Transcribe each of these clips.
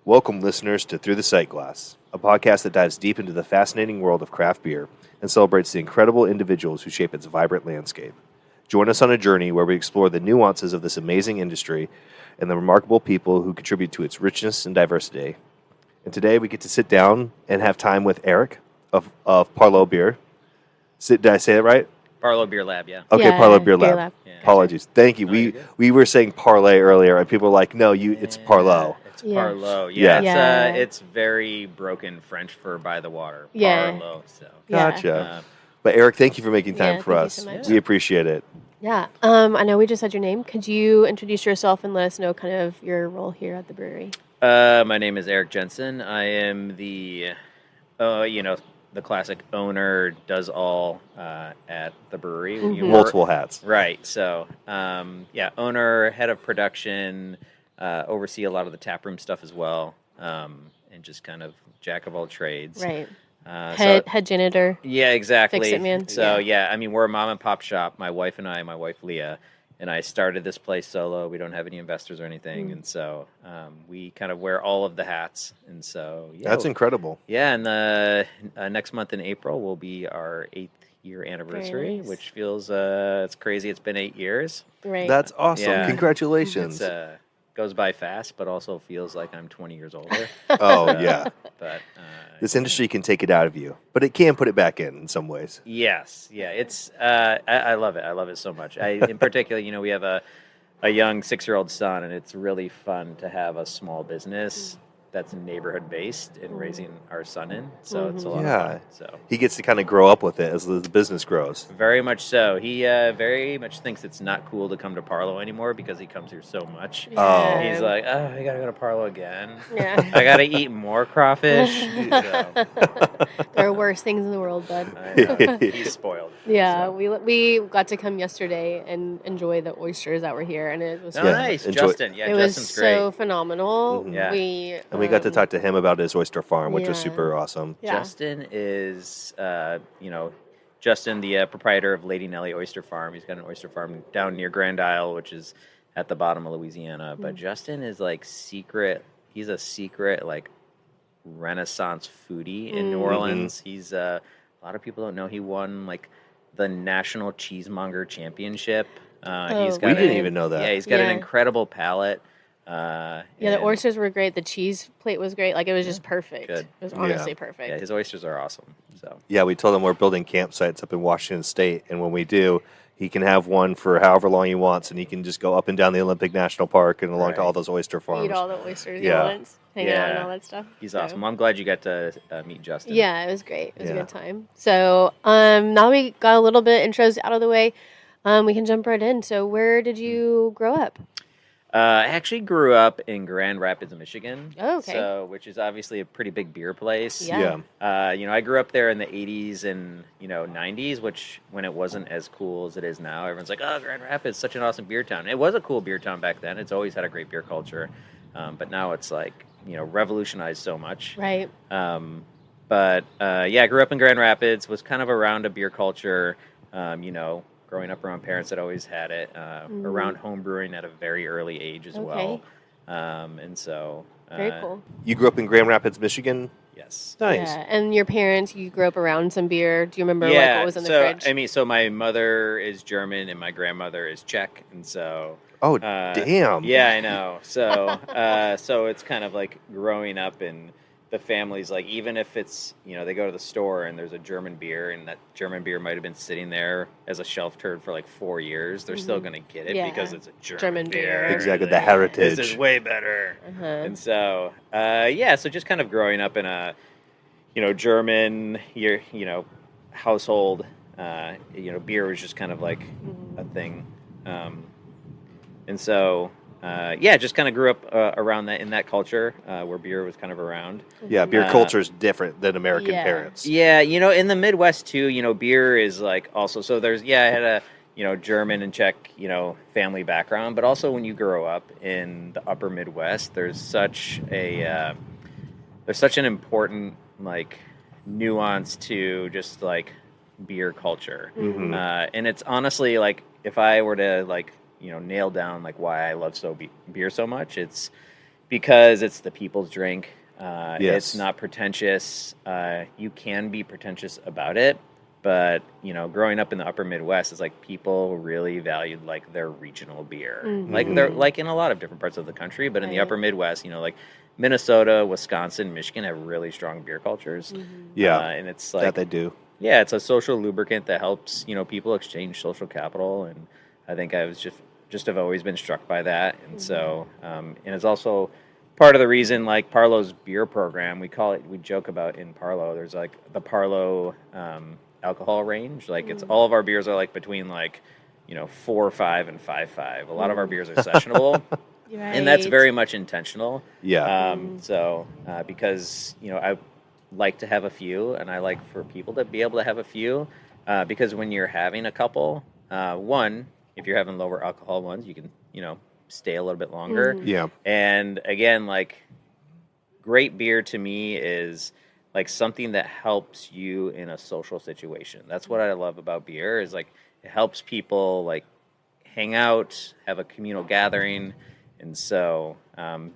Welcome, listeners, to Thru the Sightglass, a podcast that dives deep into the fascinating world of craft beer and celebrates the incredible individuals who shape its vibrant landscape. Join us on a journey where we explore the nuances of this amazing industry and the remarkable people who contribute to its richness and diversity. And today we get to sit down and have time with Eric of Parleaux Beer. Did I say it right? Parleaux Beer Lab, yeah. Okay, Yeah, Parleaux Beer Beer Lab. Lab. Yeah. Apologies. Thank you. No, you're We good. we were saying parlay earlier, and people were like, "No, it's Parleaux." It's Yeah. Parleaux. Yeah. Yeah, Yeah. It's very broken French for by the water. Yeah. Parleaux. So. Yeah. Gotcha. But Eric, thank you for making time Yeah, for thank you us. so much. We appreciate it. Yeah. I know we just said your name. Could you introduce yourself and let us know kind of your role here at the brewery? My name is Eric Jensen. I am the classic owner, does all at the brewery. Mhm. Multiple hats. Right. So, owner, head of production, oversee a lot of the taproom stuff as well, and just kind of jack of all trades. Right. So- Head janitor. Yeah, exactly. Fix it, man. So, we're a mom and pop shop. My wife and I, my wife Leah, and I started this place solo. We don't have any investors or anything. And so we kind of wear all of the hats. And so, yeah. That's incredible. Yeah, and next month in April will be our 8th year anniversary, nice. which feels, it's crazy. It's been 8 years. Right. That's awesome. Yeah. Congratulations. It's goes by fast, but also feels like I'm 20 years older. Oh, yeah. But This industry can take it out of you, but it can put it back in some ways. yes, yeah, it's I love it. I love it so much. In particular, we have a young 6-year-old son, and it's really fun to have a small business that's neighborhood based and raising our son in. So it's a lot Yeah. of fun. So He gets to kind of grow up with it as the business grows. very much so. He very much thinks it's not cool to come to Parleaux anymore because he comes here so much. Oh. He's like, oh, I gotta go to Parleaux again. Yeah. I gotta eat more crawfish. So, There are worse things in the world, bud. I know. He's spoiled. Yeah, So. we got to come yesterday and enjoy the oysters that were here, and it was Oh, Yeah, nice, enjoy- Justin. Yeah, it was Justin's so great. phenomenal. Mhm. Yeah. And we got to talk to him about his oyster farm, which was Yeah. super awesome. Yeah. Justin is, Justin, the proprietor of Lady Nellie Oyster Farm. He's got an oyster farm down near Grand Isle, which is at the bottom of Louisiana. But Justin is he's a secret, like, Renaissance foodie in New Orleans. He's, a lot of people don't know he won, like, the National Cheesemonger Championship. He's got We didn't an- even know that. Yeah, he's got an Yeah. incredible palate. Yeah, the and- oysters were great. The cheese plate was great. Like, it was just perfect. Good. It was honestly Yeah. perfect. Yeah, his oysters are awesome. So Yeah, we told him we're building campsites up in Washington State, and when we do, he can have one for however long he wants, and he can just go up and down the Olympic National Park and along to Right. all those oyster farms. Eat all the oysters Yeah. at once, hang out and all that stuff. he's So- awesome. I'm glad you got to meet Justin. Yeah, it was great. It was Yeah. a good time. So now that we got a little bit intros out of the way, we can jump right in. So where did you grow up? I actually grew up in Grand Rapids, Michigan. Oh, okay. So, which is obviously a pretty big beer place. Yeah. I grew up there in the 80s and, 90s, which when it wasn't as cool as it is now, everyone's like, oh, Grand Rapids, such an awesome beer town. It was a cool beer town back then. It's always had a great beer culture. But now it's like, revolutionized so much. Right. I grew up in Grand Rapids, was kind of around a beer culture, growing up around parents that always had it, around home brewing at a very early age as well. And so... Very cool. You grew up in Grand Rapids, Michigan? Yes. Nice. Yeah. And your parents, you grew up around some beer. Do you remember what was in the fridge? So my mother is German and my grandmother is Czech, and so... Oh, damn. Yeah, I know. So, so it's kind of like growing up in the families, like even if it's, they go to the store and there's a German beer and that German beer might have been sitting there as a shelf turd for like 4 years, they're still going to get it Yeah. because it's a German beer. Exactly, the Like, heritage. This is way better. Uh-huh. And so, so just kind of growing up in a, German, household, beer was just kind of like a thing. And so, just kind of grew up around that in that culture where beer was kind of around. Yeah, beer culture is different than American Yeah. parents. Yeah, in the Midwest too, beer is like also, so there's, I had a, German and Czech, family background, but also when you grow up in the upper Midwest, there's such an important, like, nuance to just, like, beer culture. And it's honestly, like, if I were to, like, nail down, like, why I love beer so much, it's, because it's the people's drink. Yes. It's not pretentious. You can be pretentious about it, but growing up in the upper Midwest, it's like people really valued like their regional beer, like they're like in a lot of different parts of the country, but in the upper Midwest, like Minnesota, Wisconsin, Michigan have really strong beer cultures. Yeah, and it's like that they do. Yeah, it's a social lubricant that helps people exchange social capital, and I think I was just have always been struck by that, and so and it's also part of the reason, like Parleaux's beer program, we joke about in Parleaux. There's like the Parleaux alcohol range. Like it's all of our beers are like between like 4.5 and 5.5. A lot of our beers are sessionable, and that's very much intentional. Yeah. So because I like to have a few, and I like for people to be able to have a few, because when you're having a couple, one, if you're having lower alcohol ones, you can stay a little bit longer. Yeah. And again, like great beer to me is like something that helps you in a social situation. That's what I love about beer, is like it helps people like hang out, have a communal gathering. And so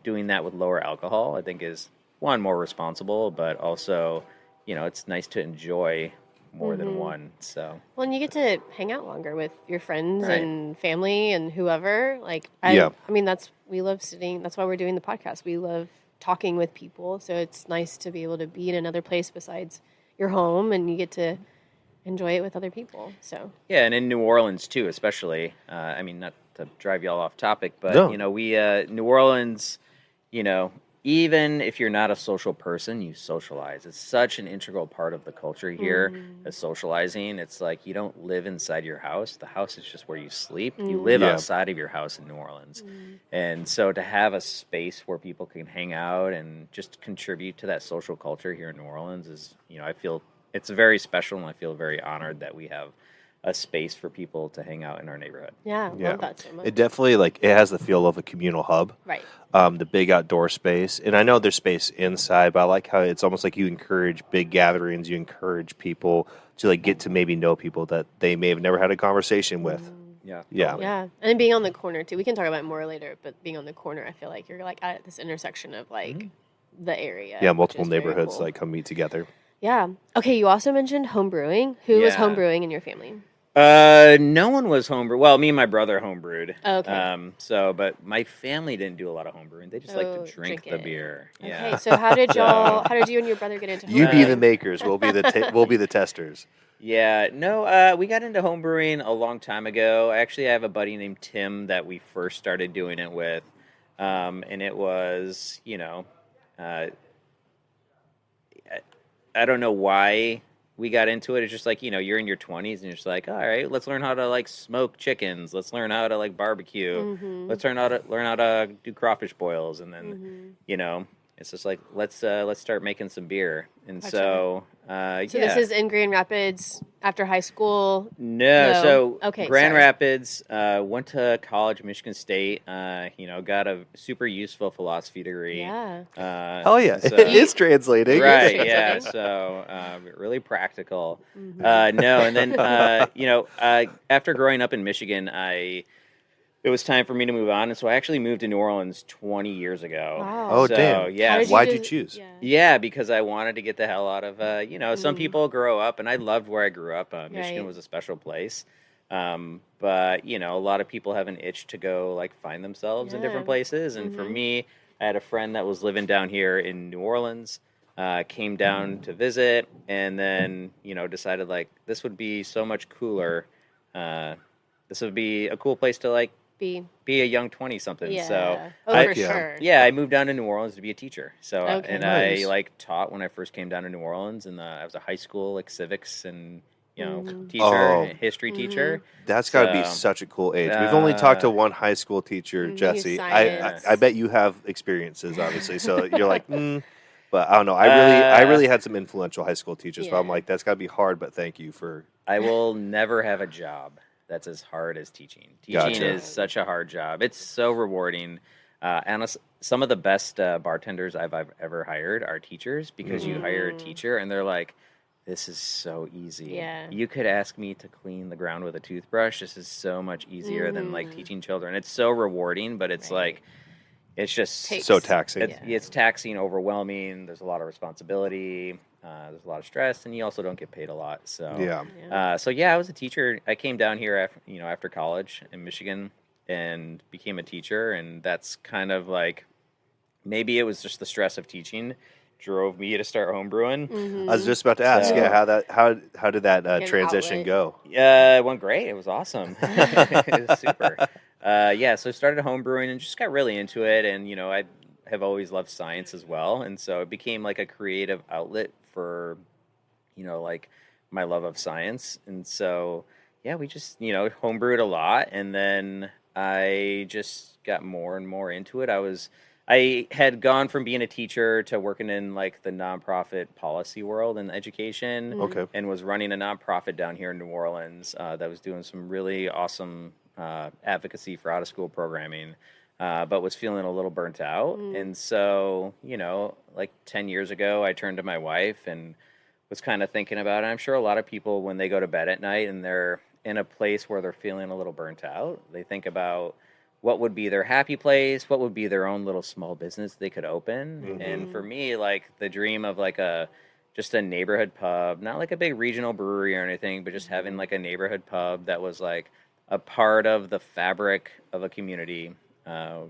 doing that with lower alcohol, I think, is one, more responsible, but also, it's nice to enjoy more than one. So well, and you get to hang out longer with your friends Right. and family and whoever. Like, Yeah. I mean, we love sitting. That's why we're doing the podcast. We love talking with people. So it's nice to be able to be in another place besides your home, and you get to enjoy it with other people. So yeah, and in New Orleans too, especially. I mean, not to drive y'all off topic, but No. we New Orleans, even if you're not a social person, you socialize. It's such an integral part of the culture here, is socializing. It's like you don't live inside your house. The house is just where you sleep. You live Yeah. outside of your house in New Orleans. And so to have a space where people can hang out and just contribute to that social culture here in New Orleans is, I feel it's very special, and I feel very honored that we have a space for people to hang out in our neighborhood. yeah, Yeah. love that so much. It definitely it has the feel of a communal hub. Right. The big outdoor space, and I know there's space inside, but I like how it's almost like you encourage big gatherings. You encourage people to like get to maybe know people that they may have never had a conversation with. Yeah. Yeah. totally. Yeah, and being on the corner too. We can talk about it more later, but being on the corner, I feel like you're like at this intersection of like the area. Yeah, which multiple is very neighborhoods cool. like come meet together. Yeah. Okay, you also mentioned home brewing. Who was Yeah. home brewing in your family? No one was homebrewed. Well, me and my brother homebrewed. Oh, okay. But my family didn't do a lot of homebrewing. They just like Oh, to drink drink the it. beer. Yeah. Okay, so how did you and your brother get into home You be brewing? the makers. We'll be the we'll be the testers. Yeah, no, we got into homebrewing a long time ago. Actually, I have a buddy named Tim that we first started doing it with. And it was, I don't know why we got into it. It's just like, you're in your 20s and you're just like, all right, let's learn how to like smoke chickens. Let's learn how to like barbecue. Let's learn how to do crawfish boils. And then, it's just like, let's start making some beer. And Gotcha. so, So yeah. this is in Grand Rapids after high school. No, No. so Okay, Grand sorry. Rapids, went to college, Michigan State, got a super useful philosophy degree. Yeah. Oh yeah, so- it is translating. Right, Translating. yeah, so really practical. No, and then, after growing up in Michigan, it was time for me to move on, and so I actually moved to New Orleans 20 years ago. Wow. Oh, So, damn. yeah, How did Why'd you do- choose? Yeah. yeah, because I wanted to get the hell out of, some people grow up, and I loved where I grew up. Michigan Right. was a special place. But, a lot of people have an itch to go, like, find themselves in different Yeah. places. And for me, I had a friend that was living down here in New Orleans, came down to visit, and then, decided, like, this would be so much cooler. This would be a cool place to, like, be a young 20-something. Yeah. So Oh, I- for sure. yeah, I moved down to New Orleans to be a teacher. So Okay. and Nice. I like taught when I first came down to New Orleans, and I was a high school like civics and teacher, Oh. and history teacher. That's got to be So, such a cool age. We've only talked to uh, one high school teacher, he's Jesse. science. I bet you have experiences, obviously. So you're like, but I don't know. I really had some influential high school teachers, but I'm Yeah. like, that's got to be hard. But thank you for. I will never have a job that's as hard as teaching. Teaching Gotcha. is such a hard job. It's so rewarding. And some of the best bartenders I've ever hired are teachers, because you hire a teacher and they're like, this is so easy. Yeah. You could ask me to clean the ground with a toothbrush. This is so much easier than like teaching children. It's so rewarding, but it's Right. like, it's just Takes- So taxing. it's taxing, overwhelming. There's a lot of responsibility. There's a lot of stress, and you also don't get paid a lot. So Yeah. I was a teacher. I came down here after college in Michigan and became a teacher, and that's kind of like maybe it was just the stress of teaching drove me to start homebrewing. Mhm. I was just about to ask, So- how did that Get an transition outlet. go? It went great. It was awesome. It was super. So I started homebrewing and just got really into it. And, I have always loved science as well. And so it became like a creative outlet for, like my love of science. And so, we just, homebrewed a lot. And then I just got more and more into it. I had gone from being a teacher to working in like the nonprofit policy world and education. Okay. And was running a nonprofit down here in New Orleans that was doing some really awesome advocacy for out of school programming, but was feeling a little burnt out. And so, like 10 years ago, I turned to my wife and was kind of thinking about it. I'm sure a lot of people, when they go to bed at night and they're in a place where they're feeling a little burnt out, they think about what would be their happy place, what would be their own little small business they could open. Mhm. And for me, like the dream of like just a neighborhood pub, not like a big regional brewery or anything, but just having like a neighborhood pub that was like a part of the fabric of a community,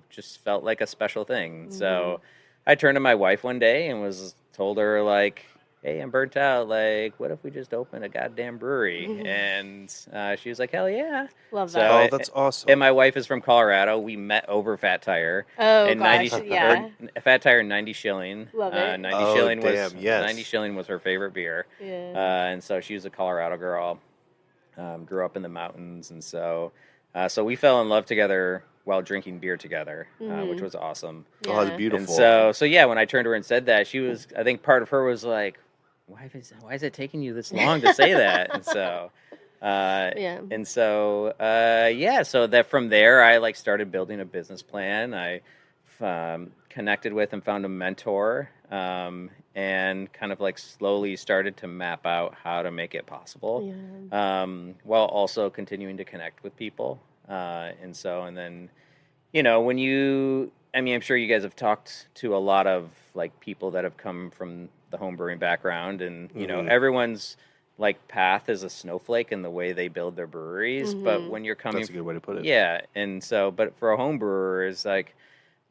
just felt like a special thing. So I turned to my wife one day and told her like, hey, I'm burnt out. Like, what if we just open a goddamn brewery? And she was like, hell yeah. Love So that. Oh, that's awesome. And my wife is from Colorado. We met over Fat Tire. Oh, and gosh, yeah. Fat Tire 90 shilling. Love it. 90 Oh, shilling damn, yes. 90 shilling was her favorite beer. Yeah. And so she was a Colorado girl. Grew up in the mountains, and so we fell in love together while drinking beer together, which was awesome. Oh, that's Yeah. beautiful. And so when I turned to her and said that, I think part of her was like, why is it taking you this long to say that? And so Yeah. so that from there I like started building a business plan. I connected with and found a mentor, and kind of like slowly started to map out how to make it possible, while also continuing to connect with people. And then, I'm sure you guys have talked to a lot of like people that have come from the home brewing background, and everyone's like path is a snowflake in the way they build their breweries. But when you're coming, That's a good way to put it. yeah. And so, but for a home brewer, is like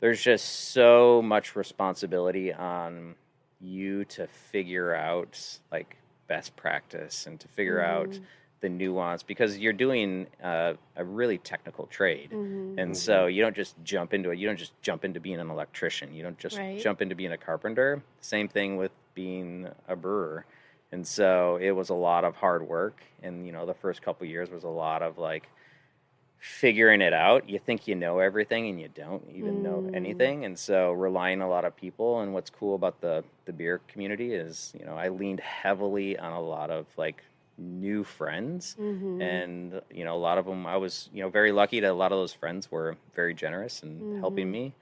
there's just so much responsibility on you to figure out like best practice and to figure out the nuance, because you're doing a really technical trade. And so you don't just jump into it. You don't just jump into being an electrician. You don't just jump into being a carpenter. Same thing with being a brewer. And so it was a lot of hard work. And, the first couple of years was a lot of like figuring it out. You think you know everything and you don't even know anything. And so relying on a lot of people. And what's cool about the beer community is, I leaned heavily on a lot of like new friends. And, a lot of them, I was, very lucky that a lot of those friends were very generous in helping me.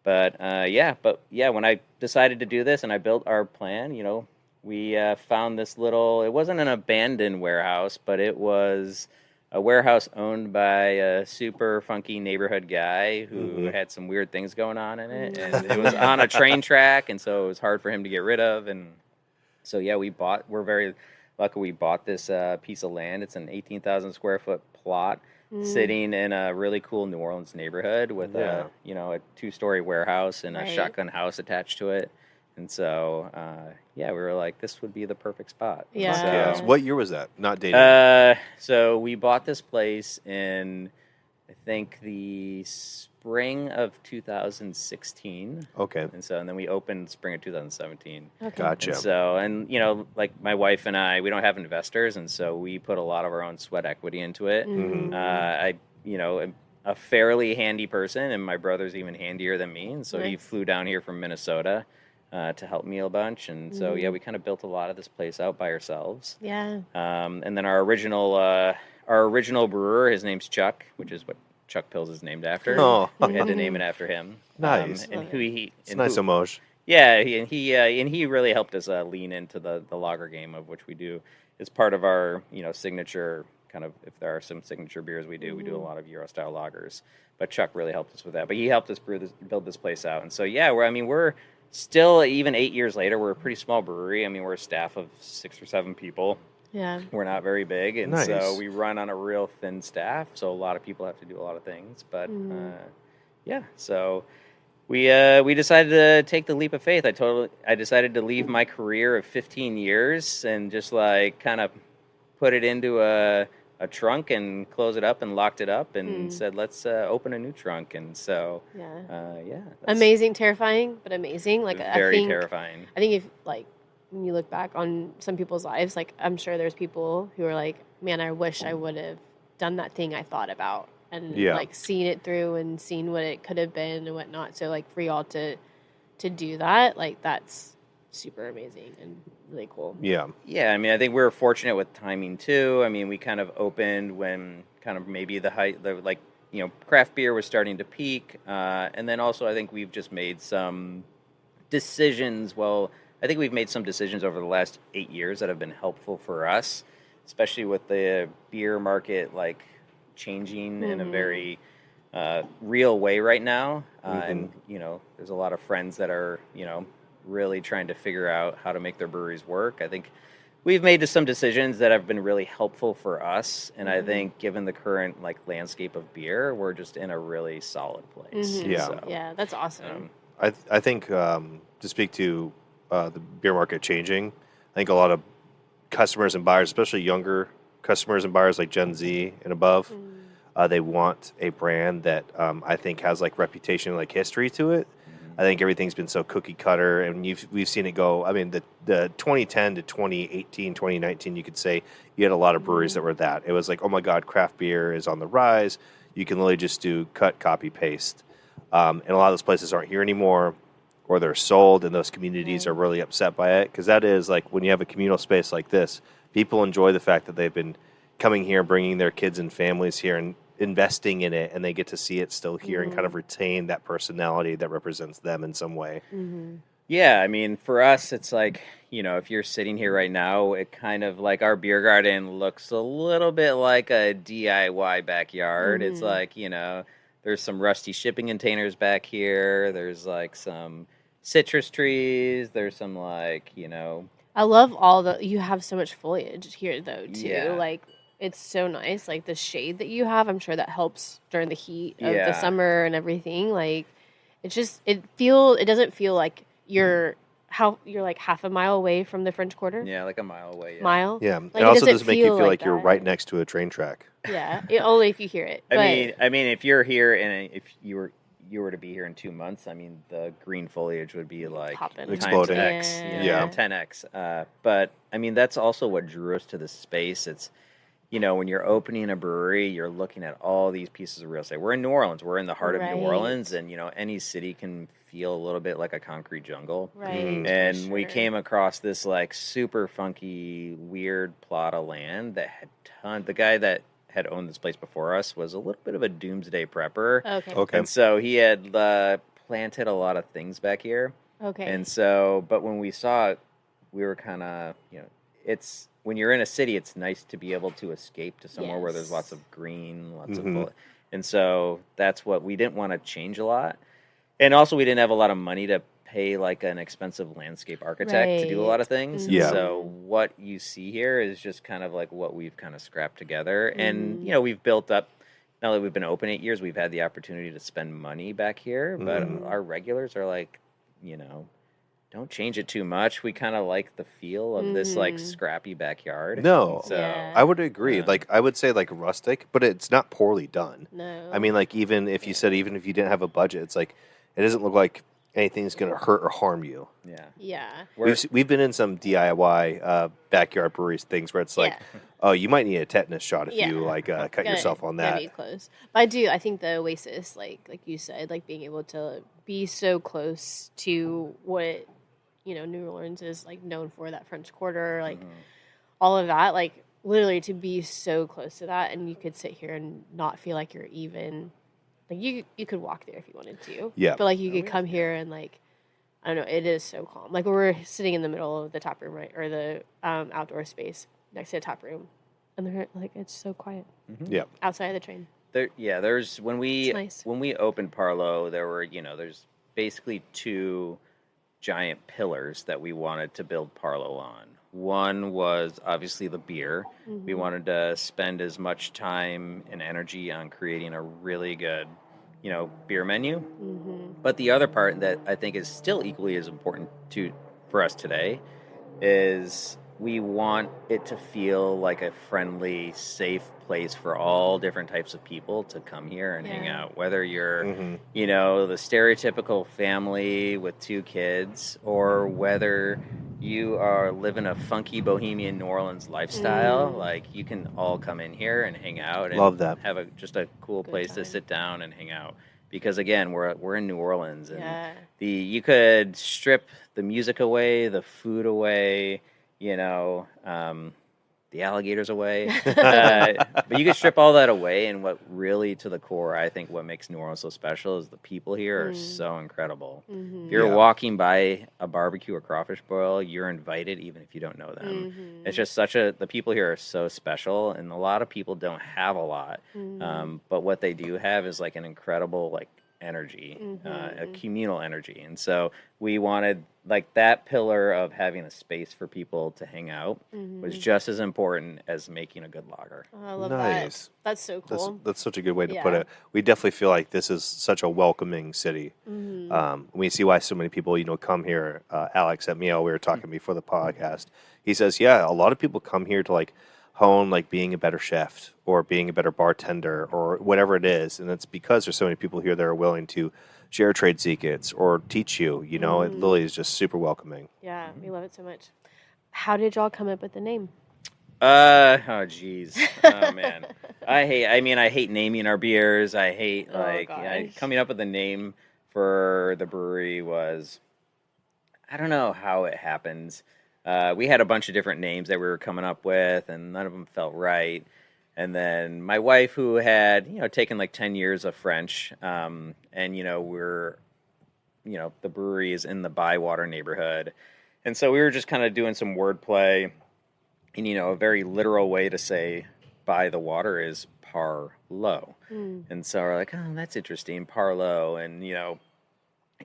But, when I decided to do this and I built our plan, we found this it wasn't an abandoned warehouse, but it was a warehouse owned by a super funky neighborhood guy who had some weird things going on in it. And it was on a train track, and so it was hard for him to get rid of. And so, we're very lucky we bought this piece of land. It's an 18,000 square foot plot sitting in a really cool New Orleans neighborhood with a 2-story warehouse and a shotgun house attached to it. And so, we were like, this would be the perfect spot. Yeah. So, what year was that? Not dating. So we bought this place in, I think, the spring of 2016. Okay. And then we opened spring of 2017. Okay. Gotcha. And so, like my wife and I, we don't have investors, and so we put a lot of our own sweat equity into it. I'm a fairly handy person, and my brother's even handier than me, and so he flew down here from Minnesota to help me a bunch. And so, we kind of built a lot of this place out by ourselves. Yeah. And then our original brewer, his name's Chuck, which is what Chuck Pills is named after. Oh. We had to name it after him. Nice. It's a nice homage. Yeah, he really helped us lean into the lager game, of which we do. It's part of our signature kind of if there are some signature beers we do a lot of Euro style lagers. But Chuck really helped us with that. But he helped us build this place out. And so yeah, we're still, even 8 years later, we're a pretty small brewery. I mean, we're a staff of 6 or 7 people. Yeah. We're not very big, and Nice. so we run on a real thin staff. So a lot of people have to do a lot of things. But yeah, so we decided to take the leap of faith. I decided to leave my career of 15 years and just like kind of put it into a trunk and close it up and locked it up and said, let's open a new trunk. And so yeah, Amazing, terrifying, but amazing. Like very terrifying. I think if like when you look back on some people's lives, like I'm sure there's people who are like, man, I wish I would have done that thing I thought about and like seen it through and seen what it could have been and whatnot. So like for y'all to do that, like that's super amazing and really cool. Yeah. Yeah, I mean, I think we were fortunate with timing too. I mean, we kind of opened when kind of maybe craft beer was starting to peak. And then also I think we've just made some decisions. Well, I think we've made some decisions over the last 8 years that have been helpful for us, especially with the beer market like changing in a very real way right now. And, there's a lot of friends that are, really trying to figure out how to make their breweries work. I think we've made some decisions that have been really helpful for us. And I think given the current like landscape of beer, we're just in a really solid place. Yeah. So, Yeah, that's awesome. I think to speak to the beer market changing, I think a lot of customers and buyers, especially younger customers and buyers like Gen Z and above, they want a brand that I think has like reputation, like history to it. I think everything's been so cookie cutter, and we've seen it go. I mean, the 2010 to 2018, 2019, you could say you had a lot of breweries that were that. It was like, oh my God, craft beer is on the rise. You can literally just do cut, copy, paste. And a lot of those places aren't here anymore, or they're sold, and those communities are really upset by it. Because that is like when you have a communal space like this, people enjoy the fact that they've been coming here, bringing their kids and families here, and investing in it, and they get to see it still here and kind of retain that personality that represents them in some way. Yeah, I mean, for us, it's like, if you're sitting here right now, it kind of like our beer garden looks a little bit like a DIY backyard. It's like, there's some rusty shipping containers back here. There's like some citrus trees. There's some like, I love you have so much foliage here though too. Yeah. Like it's so nice. Like the shade that you have, I'm sure that helps during the heat of the summer and everything. Like it's just it doesn't feel like you're like half a mile away from the French Quarter. Yeah, like a mile away. Yeah. Mile. Yeah, Like, it also doesn't make you feel like that. you're right next to a train track. Yeah, only if you hear it. I mean, if you're here and if you were to be here in 2 months, I mean, the green foliage would be like Poppin'. Exploding. times X, Yeah. 10x. But I mean, that's also what drew us to the space. It's when you're opening a brewery, you're looking at all these pieces of real estate. We're in New Orleans. We're in the heart of New Orleans, and any city can feel a little bit like a concrete jungle. Right. And we came across this like super funky, weird plot of land that had the guy that had owned this place before us was a little bit of a doomsday prepper. Okay. And so he had planted a lot of things back here. Okay. And so, but when we saw it, we were kind of, it's when you're in a city, it's nice to be able to escape to somewhere where there's lots of green, lots of foliage. And so that's what we didn't want to change a lot. And also, we didn't have a lot of money to pay like an expensive landscape architect to do a lot of things. Yeah. And so what you see here is just kind of like what we've kind of scrapped together. And, we've built up, now that we've been open 8 years, we've had the opportunity to spend money back here. But our regulars are like, don't change it too much. We kind of like the feel of this like scrappy backyard. No, So I would agree. Like I would say like rustic, but it's not poorly done. No. I mean, like even if you didn't have a budget, it's like it doesn't look like anything's going to hurt or harm you. Yeah. Yeah. We've been in some DIY backyard breweries things where it's like, oh, you might need a tetanus shot if you like cut yourself on that. Be close. But I think the Oasis, like you said, like being able to be so close to what New Orleans is like known for, that French Quarter, like all of that, like literally to be so close to that, and you could sit here and not feel like you're even like you could walk there if you wanted to. Yeah. But like you could come here and like I don't know, it is so calm. Like we're sitting in the middle of the tap room, right, or the outdoor space next to the tap room. and they're like it's so quiet Yeah. outside of the train. There's when we It's nice. when we opened Parleaux, there were there's basically two giant pillars that we wanted to build Parleaux on. One was obviously the beer. We wanted to spend as much time and energy on creating a really good, beer menu. But the other part that I think is still equally as important for us today is we want it to feel like a friendly, safe place for all different types of people to come here and hang out. Whether you're, the stereotypical family with 2 kids, or whether you are living a funky bohemian New Orleans lifestyle, like you can all come in here and hang out and Love that. have just a cool place to time. sit down and hang out. Because again, we're in New Orleans, and Yeah. you could strip the music away, the food away, the alligators away, but you could strip all that away. And what really, to the core, I think what makes New Orleans so special is the people here are so incredible. If you're walking by a barbecue or crawfish boil, you're invited, even if you don't know them. It's just the people here are so special, and a lot of people don't have a lot, but what they do have is like an incredible energy, a communal energy. And so we wanted that pillar of having a space for people to hang out was just as important as making a good lager. Oh, I love Nice. that. That's so cool. That's such a good way to put it. We definitely feel like this is such a welcoming city. We see why so many people, come here. Alex at Meow, we were talking before the podcast. He says, a lot of people come here to hone being a better chef or being a better bartender or whatever it is, and it's because there's so many people here that are willing to share trade secrets or teach you. It really is just super welcoming. Yeah, we love it so much. How did y'all come up with the name? Oh geez. Oh man. I hate naming our beers. I hate coming up with a name for the brewery was, I don't know how it happens. We had a bunch of different names that we were coming up with, and none of them felt right. And then my wife, who had, taken 10 years of French, and, we're, the brewery is in the Bywater neighborhood. And so we were just kind of doing some wordplay, and, a very literal way to say by the water is Parleaux. And so we're like, oh, that's interesting, Parleaux. And,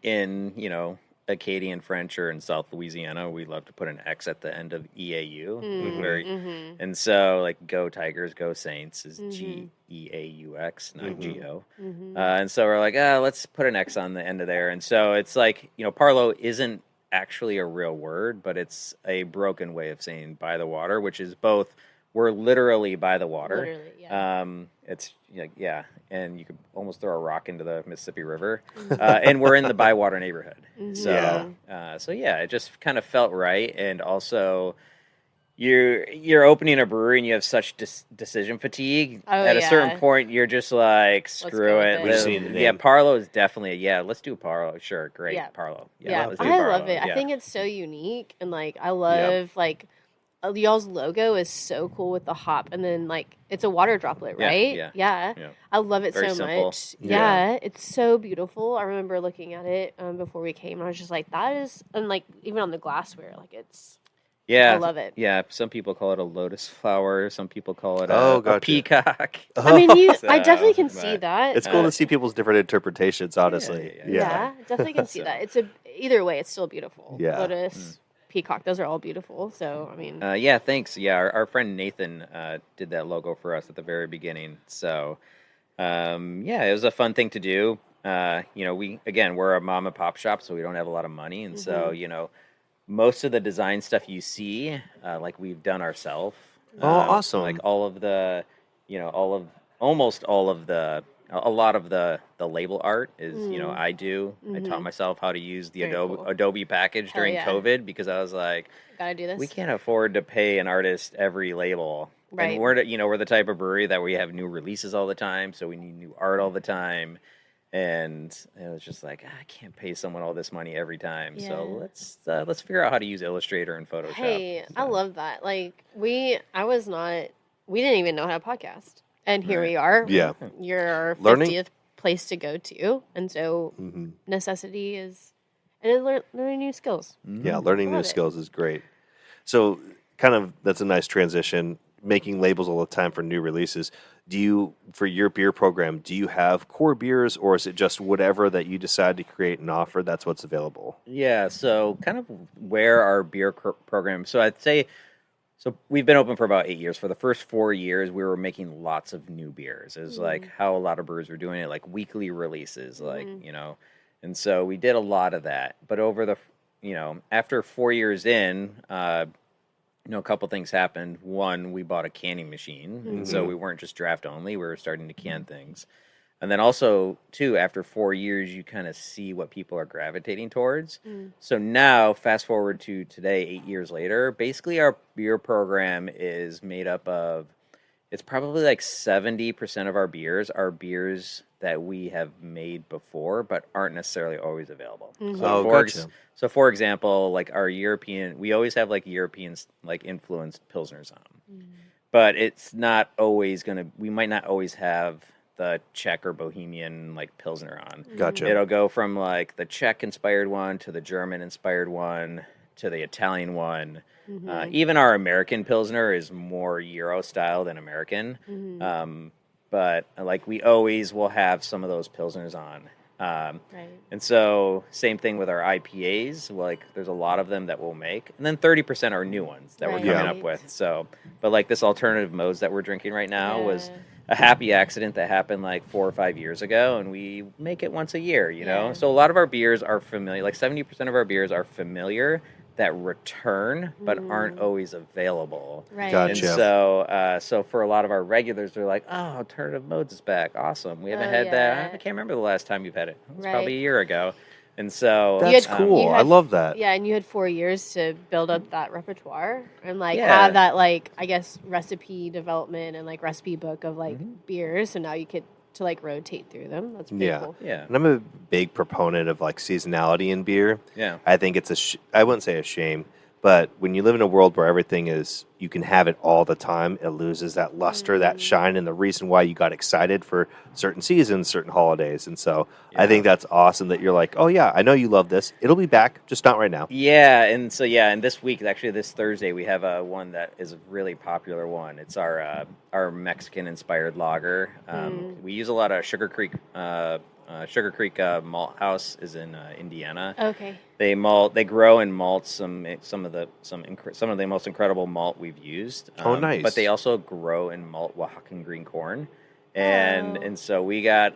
in, Acadian French or in South Louisiana, we love to put an X at the end of EAU. And so go Tigers, go Saints is GEAUX, not GO. And so we're like, let's put an X on the end of there. And so it's Parleaux isn't actually a real word, but it's a broken way of saying by the water, which is both. We're literally by the water. Literally, yeah. It's and you could almost throw a rock into the Mississippi River. And we're in the Bywater neighborhood. So it just kind of felt right. And also, you're opening a brewery and you have such decision fatigue. At a certain point, you're just like, screw it. We've seen the name. Parleaux is definitely let's do Parleaux. Sure, great, Parleaux. Let's do Parleaux. love it. I think it's so unique, and I love y'all's logo is so cool with the hop, and then it's a water droplet, right? Yeah. I love it Very so simple. much. Yeah, it's so beautiful. I remember looking at it before we came, and I was just like, that is, and even on the glassware, it's. Yeah, I love it. Yeah, some people call it a lotus flower. Some people call it gotcha. a peacock. I mean, I definitely can see that. It's cool to see people's different interpretations, honestly. Yeah, definitely can see that. Either way, it's still beautiful. Yeah. Lotus. Peacock, those are all beautiful. So I mean, thanks. Yeah, our friend Nathan did that logo for us at the very beginning. So it was a fun thing to do. We're a mom and pop shop, so we don't have a lot of money, and so most of the design stuff you see, we've done ourselves. Oh, awesome! A lot of the label art is, I do. I taught myself how to use the Adobe package during COVID because I was like, gotta do this. We can't afford to pay an artist every label. Right. And we're the type of brewery that we have new releases all the time, so we need new art all the time. And it was just like, I can't pay someone all this money every time. Yeah. So let's figure out how to use Illustrator and Photoshop. Hey, I love that. We didn't even know how to podcast. And here we are. Yeah. You're our 50th Learning. place to go to. And so necessity is, and learning new skills. Yeah, learning new skills is great. So kind of that's a nice transition. making labels all the time for new releases. For your beer program, do you have core beers, or is it just whatever that you decide to create and offer, that's what's available? Yeah, so kind of where our beer program. So I'd say, so we've been open for about 8 years. For the first 4 years, we were making lots of new beers. It was like how a lot of brewers were doing it, like weekly releases, like, and so we did a lot of that. But after 4 years in, a couple things happened. One, we bought a canning machine, and so we weren't just draft only. We were starting to can things. And then also, too, after 4 years, you kind of see what people are gravitating towards. So now, fast forward to today, 8 years later, basically our beer program is made up of, it's probably like 70% of our beers are beers that we have made before, but aren't necessarily always available. So for example, like our European, we always have like European like influenced Pilsners on them. But it's not always we might not always have the Czech or Bohemian like Pilsner on. Gotcha. It'll go from like the Czech inspired one to the German inspired one to the Italian one. Even our American Pilsner is more Euro style than American. But like we always will have some of those Pilsners on. And so same thing with our IPAs. Like there's a lot of them that we'll make, and then 30% are new ones that we're coming up with. So, but like this alternative modes that we're drinking right now was a happy accident that happened like 4 or 5 years ago, and we make it once a year, you know? So a lot of our beers are familiar, like 70% of our beers are familiar that return but aren't always available. Gotcha. And so for a lot of our regulars, they're like, oh, alternative modes is back. Awesome. We haven't had that. I can't remember the last time you've had it. It was probably a year ago. And so that's cool. I love that. Yeah, and you had 4 years to build up that repertoire and like have that like I guess recipe development and like recipe book of like beers. So now you could to like rotate through them. That's pretty cool. Yeah. And I'm a big proponent of like seasonality in beer. Yeah. I think it's I wouldn't say a shame, but when you live in a world where everything is, you can have it all the time, it loses that luster, that shine, and the reason why you got excited for certain seasons, certain holidays. And so I think that's awesome that you're like, oh yeah, I know you love this. It'll be back, just not right now. Yeah, and so and this week, actually this Thursday, we have one that is a really popular one. It's our Mexican-inspired lager. We use a lot of Sugar Creek Malt House is in Indiana. Okay. They grow and malt some of the most incredible malt we've used. Nice. But they also grow and malt Oaxacan green corn, and so we got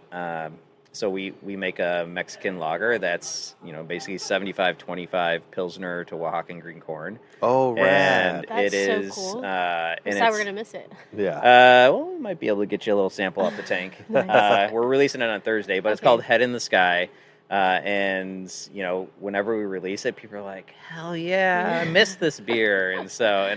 we make a Mexican lager that's basically 75-25 Pilsner to Oaxacan green corn. Oh, rad! And that's it is. So cool. And we're gonna miss it. Yeah. Well, we might be able to get you a little sample off the tank. Nice. We're releasing it on Thursday, but it's called Head in the Sky. And whenever we release it, people are like, "Hell yeah, I miss this beer," and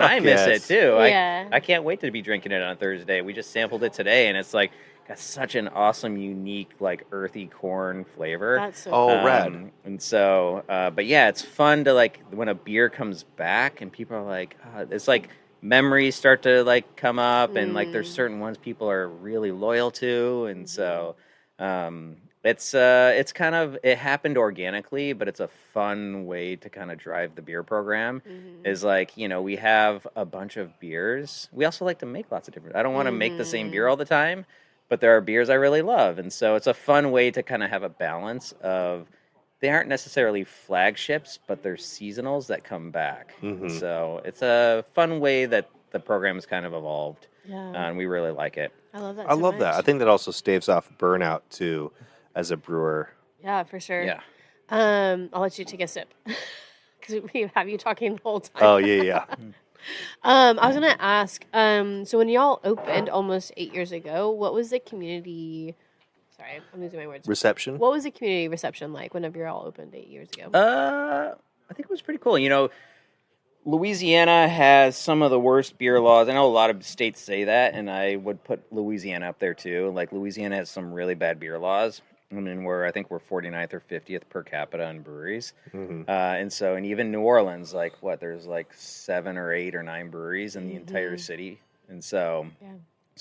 I miss it too. I can't wait to be drinking it on Thursday. We just sampled it today, and it's like got such an awesome, unique, like earthy corn flavor. That's so cool. Rad. And so, but yeah, it's fun to like when a beer comes back, and people are like, it's like memories start to like come up, and like there's certain ones people are really loyal to, and so. It's kind of, it happened organically, but it's a fun way to kind of drive the beer program. Is like, we have a bunch of beers. We also like to make lots of different, I don't want to make the same beer all the time, but there are beers I really love. And so it's a fun way to kind of have a balance of, they aren't necessarily flagships, but they're seasonals that come back. So it's a fun way that the program has kind of evolved. Yeah. And we really like it. I love that. I love that. I think that also staves off burnout too. As a brewer. Yeah, for sure. Yeah. I'll let you take a sip because we have you talking the whole time. Oh, yeah. I was going to ask, so when y'all opened almost 8 years ago, what was the community, sorry, I'm losing my words. Reception? What was the community reception like whenever y'all opened 8 years ago? I think it was pretty cool. Louisiana has some of the worst beer laws. I know a lot of states say that, and I would put Louisiana up there too. Like Louisiana has some really bad beer laws. I mean, I think we're 49th or 50th per capita in breweries. And even New Orleans, there's like 7 or 8 or 9 breweries in the entire city. And so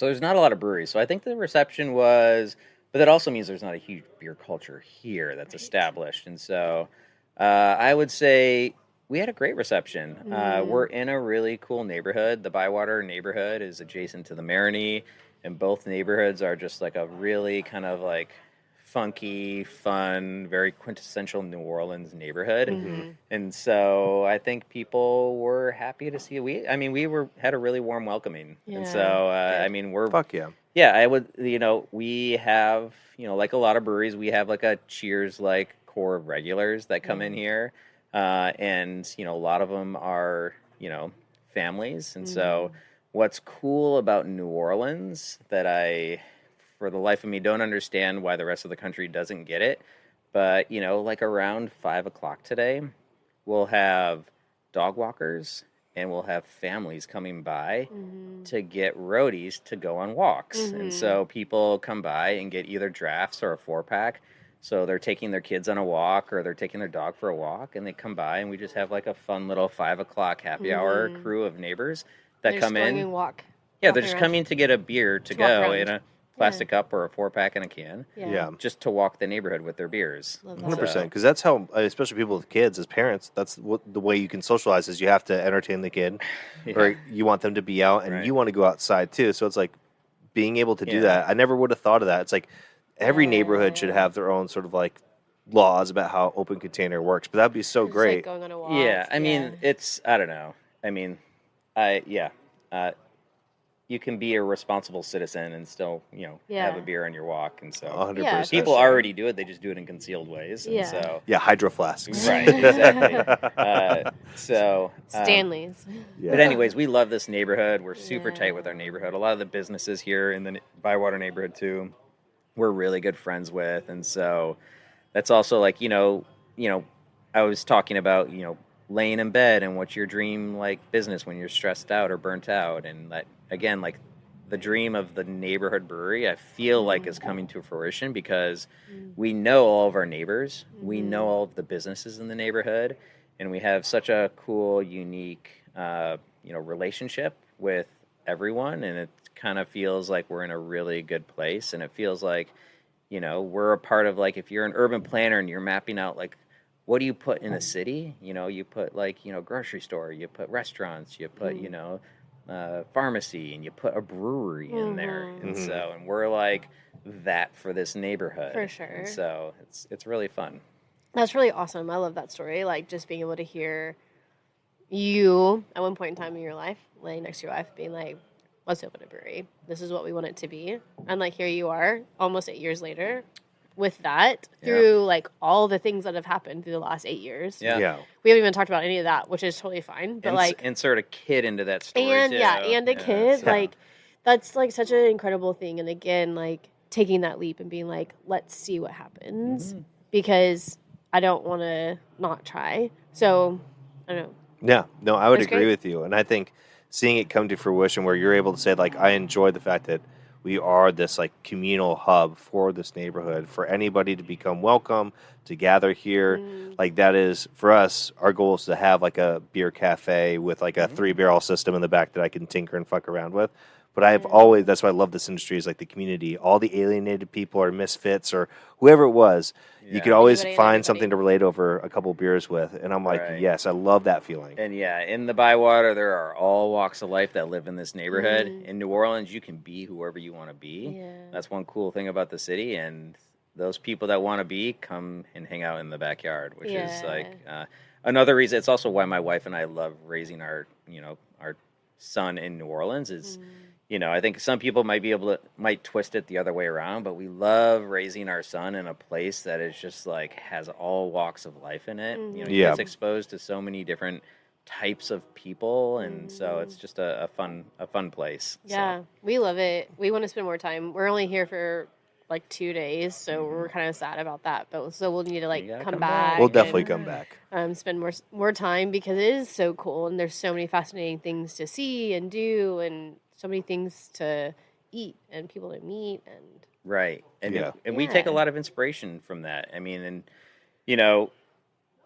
there's not a lot of breweries. So I think the reception was, but that also means there's not a huge beer culture here that's established. And so I would say We had a great reception. We're in a really cool neighborhood. The Bywater neighborhood is adjacent to the Marigny, and both neighborhoods are just like a really kind of like funky, fun, very quintessential New Orleans neighborhood. And so I think people were happy to see it. We had a really warm welcoming. And so, we're Fuck yeah. yeah, I would, we have, like a lot of breweries, we have like a Cheers like core of regulars that come in here. And, a lot of them are, families. And so what's cool about New Orleans that I, for the life of me, don't understand why the rest of the country doesn't get it. But, like around 5 o'clock today, we'll have dog walkers and we'll have families coming by to get roadies to go on walks. And so people come by and get either drafts or a 4-pack. So they're taking their kids on a walk or they're taking their dog for a walk, and they come by and we just have like a fun little 5 o'clock happy hour crew of neighbors that They're come just going in. and walk. Yeah, they're just coming to get a beer to walk go around. in a plastic cup or a 4-pack and a can. Yeah. Just to walk the neighborhood with their beers. Love 100%. Because that's how, especially people with kids, as parents, that's the way you can socialize is you have to entertain the kid, or you want them to be out, and you want to go outside too. So it's like being able to do that. I never would have thought of that. It's like every neighborhood should have their own sort of like laws about how open container works, but that'd be so Just, great. like, going on a walk. Yeah, I mean, it's, I don't know. I mean, you can be a responsible citizen and still, have a beer on your walk. And so 100%. Yeah, people already do it. They just do it in concealed ways. And so, Yeah, hydro flasks. right, exactly. Stanley's. But anyways, we love this neighborhood. We're super tight with our neighborhood. A lot of the businesses here in the Bywater neighborhood too, we're really good friends with. And so that's also like, I was talking about, laying in bed and what's your dream like business when you're stressed out or burnt out. And that, again, like the dream of the neighborhood brewery, I feel like is coming to fruition because we know all of our neighbors. We know all of the businesses in the neighborhood, and we have such a cool, unique, relationship with everyone. And it kind of feels like we're in a really good place. And it feels like, we're a part of, like, if you're an urban planner and you're mapping out, like, what do you put in a city? You put like, grocery store, you put restaurants, you put, pharmacy, and you put a brewery in there. And so, and we're like that for this neighborhood. For sure. And so it's really fun. That's really awesome. I love that story. Like, just being able to hear you at one point in time in your life, laying next to your wife, being like, let's open a brewery. This is what we want it to be. And like, here you are almost 8 years later with that through like all the things that have happened through the last 8 years. Yeah. We haven't even talked about any of that, which is totally fine. But like, insert a kid into that story and too. and a kid, like, that's like such an incredible thing. And again, like taking that leap and being like, let's see what happens, because I don't want to not try. So I don't know. Yeah, no, I would That's agree great. with you. And I think seeing it come to fruition where you're able to say, like, I enjoy the fact that we are this like communal hub for this neighborhood, for anybody to become welcome, to gather here. Like, that is, for us, our goal is to have like a beer cafe with like a 3-barrel system in the back that I can tinker and fuck around with. But I've always, that's why I love this industry, is like the community, all the alienated people or misfits or whoever it was, you could always Anybody and find everybody. something to relate over a couple beers with. And I'm like, Right. yes, I love that feeling. And in the Bywater, there are all walks of life that live in this neighborhood. In New Orleans, you can be whoever you want to be. Yeah. That's one cool thing about the city. And those people that want to be come and hang out in the backyard, which is like another reason. It's also why my wife and I love raising our son in New Orleans. Is I think some people might twist it the other way around, but we love raising our son in a place that is just like has all walks of life in it. He gets exposed to so many different types of people, and so it's just a fun place. Yeah, we love it. We want to spend more time. We're only here for like 2 days, so we're kind of sad about that. But so we'll need to like gotta come come back. back. We'll definitely and, come back. spend more time, because it is so cool and there's so many fascinating things to see and do, and so many things to eat and people to meet and Right. And Yeah. and we take a Yeah. lot of inspiration from that. I mean, and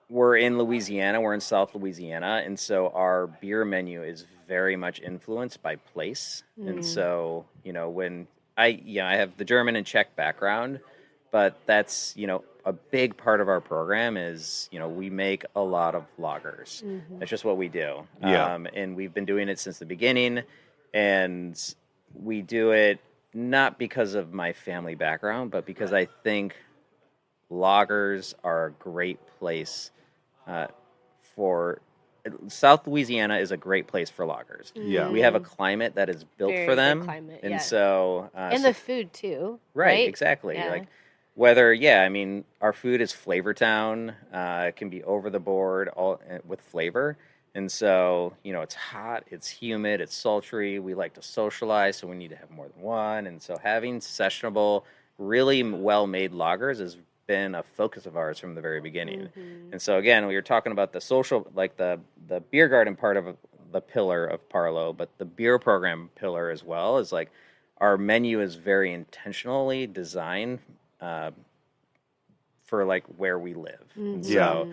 we're in Louisiana, we're in South Louisiana, and so our beer menu is very much influenced by place. And so, when I have the German and Czech background, but that's, a big part of our program is, we make a lot of lagers. That's just what we do. Yeah. And we've been doing it since the beginning, and we do it not because of my family background, but because I think lagers are a great place for South Louisiana is a great place for lagers. Yeah. We have a climate that is built Very for good them, climate, and yeah. so And the food too, right, right? exactly. Yeah. Like whether, I mean, our food is Flavor Town. It can be over the board, all with flavor. And so, it's hot, it's humid, it's sultry. We like to socialize, so we need to have more than one. And so, having sessionable, really well-made lagers has been a focus of ours from the very beginning. And so, again, we were talking about the social, like the beer garden part of the pillar of Parleaux, but the beer program pillar as well is like our menu is very intentionally designed for like where we live. So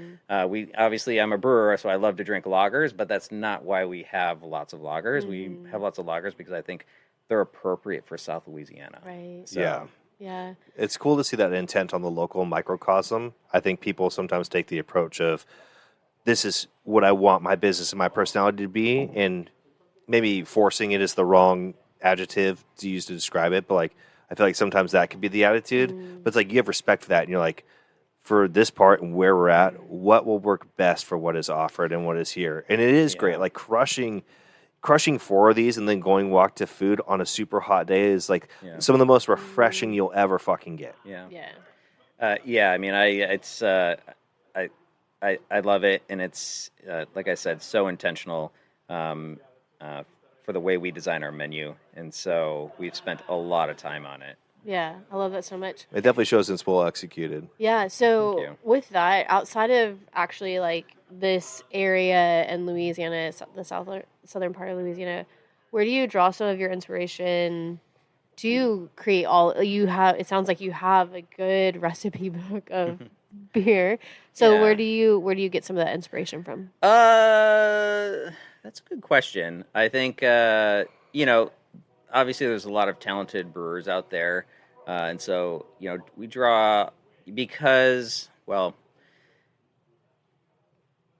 we obviously, I'm a brewer, so I love to drink lagers, but that's not why we have lots of lagers. We have lots of lagers because I think they're appropriate for South Louisiana. Right. So, Yeah. It's cool to see that intent on the local microcosm. I think people sometimes take the approach of, this is what I want my business and my personality to be, and maybe forcing it is the wrong adjective to use to describe it, but like I feel like sometimes that could be the attitude. But it's like you have respect for that, and you're like, for this part and where we're at, what will work best for what is offered and what is here. And it is great. Like crushing 4 of these and then going walk to food on a super hot day is like some of the most refreshing you'll ever fucking get. Yeah. I mean, I love it, and it's like I said, so intentional for the way we design our menu, and so we've spent a lot of time on it. Yeah. I love that so much. It definitely shows it's well executed. Yeah. Thank So you. with that, outside of actually like this area in Louisiana, the southern part of Louisiana, where do you draw some of your inspiration? Do you create all you have? It sounds like you have a good recipe book of beer. So Yeah. where do you get some of that inspiration from? That's a good question. I think obviously there's a lot of talented brewers out there, and so we draw because, well,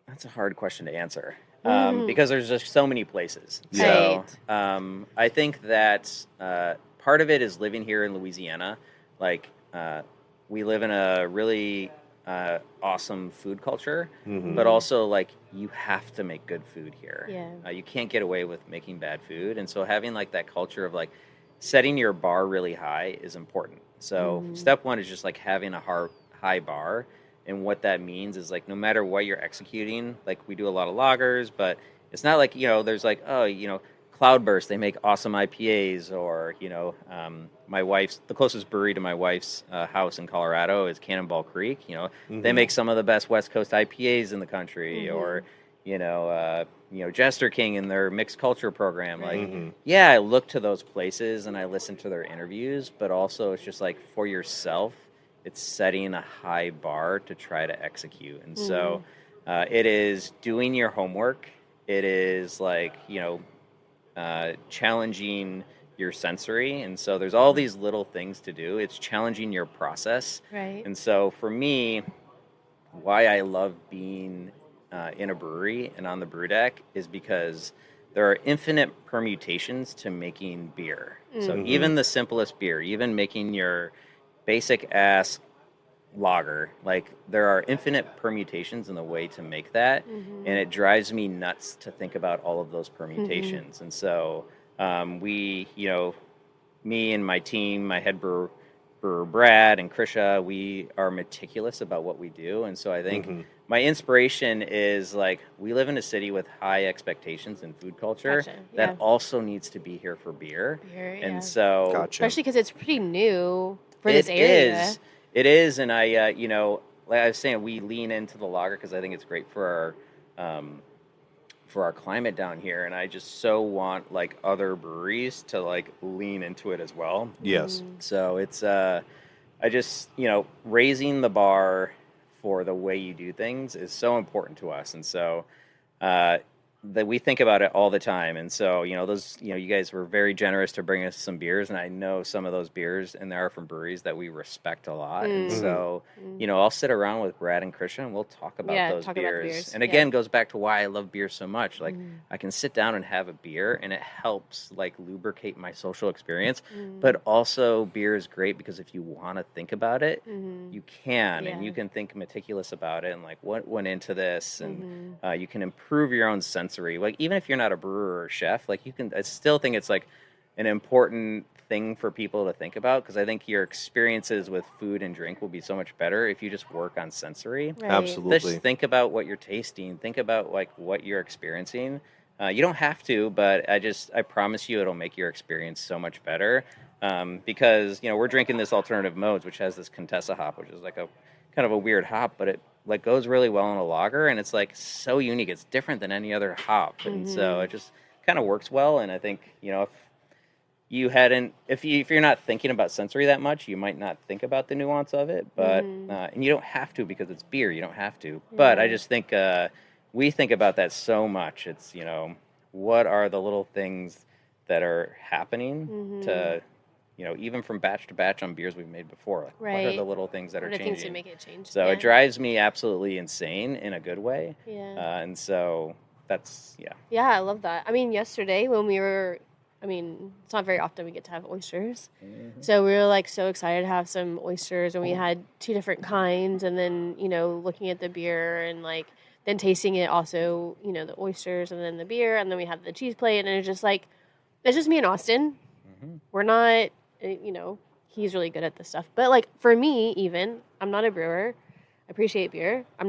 that's a hard question to answer because there's just so many places. Yeah. So I think that part of it is living here in Louisiana. Like we live in a really awesome food culture, but also like you have to make good food here. Yeah. You can't get away with making bad food, and so having like that culture of like setting your bar really high is important. So step one is just like having a high bar, and what that means is like no matter what you're executing, like we do a lot of lagers, but it's not like there's like Cloudburst, they make awesome IPAs, or the closest brewery to my wife's house in Colorado is Cannonball Creek. They make some of the best West Coast IPAs in the country, or Jester King in their mixed culture program. Like, I look to those places and I listen to their interviews, but also it's just like for yourself, it's setting a high bar to try to execute. And so it is doing your homework. It is like challenging your sensory, and so there's all these little things to do. It's challenging your process, Right. and so for me, why I love being in a brewery and on the brew deck is because there are infinite permutations to making beer. So even the simplest beer, even making your basic ass lager, like there are infinite permutations in the way to make that, and it drives me nuts to think about all of those permutations. And so we, me and my team, my head brewer Brad and Krisha, we are meticulous about what we do. And so I think my inspiration is like we live in a city with high expectations in food culture that also needs to be here for beer. And so especially because it's pretty new for this area. It is, and I, like I was saying, we lean into the lager because I think it's great for our climate down here, and I just so want like other breweries to like lean into it as well. Yes. So it's I just raising the bar for the way you do things is so important to us, and so that we think about it all the time. And so, you guys were very generous to bring us some beers, and I know some of those beers, and they are from breweries that we respect a lot. And so, I'll sit around with Brad and Christian, and we'll talk about those talk about the beers. beers. And again, goes back to why I love beer so much. Like, I can sit down and have a beer, and it helps like lubricate my social experience. But also, beer is great because if you want to think about it, you can, and you can think meticulous about it, and like what went into this, and you can improve your own sensory. Like, even if you're not a brewer or chef, like I still think it's like an important thing for people to think about, because I think your experiences with food and drink will be so much better if you just work on sensory. Right. Absolutely. Just think about what you're tasting. Think about like what you're experiencing. You don't have to, but I promise you it'll make your experience so much better. Because, we're drinking this alternative modes, which has this Contessa hop, which is like a kind of a weird hop, but it like goes really well in a lager, and it's like so unique. It's different than any other hop, and so it just kind of works well. And I think if you're not thinking about sensory that much, you might not think about the nuance of it. But and you don't have to, because it's beer. You don't have to. But I just think we think about that so much. It's what are the little things that are happening to. Even from batch to batch on beers we've made before. Like, what are the little things that are changing? Things to make it change. So it drives me absolutely insane in a good way. Yeah. And so that's, Yeah, I love that. I mean, yesterday when it's not very often we get to have oysters. So we were like so excited to have some oysters, and we had 2 different kinds, and then, looking at the beer and like then tasting it also, the oysters and then the beer, and then we had the cheese plate, and it's just me and Austin. We're not, he's really good at this stuff. But like for me, even, I'm not a brewer. I appreciate beer. I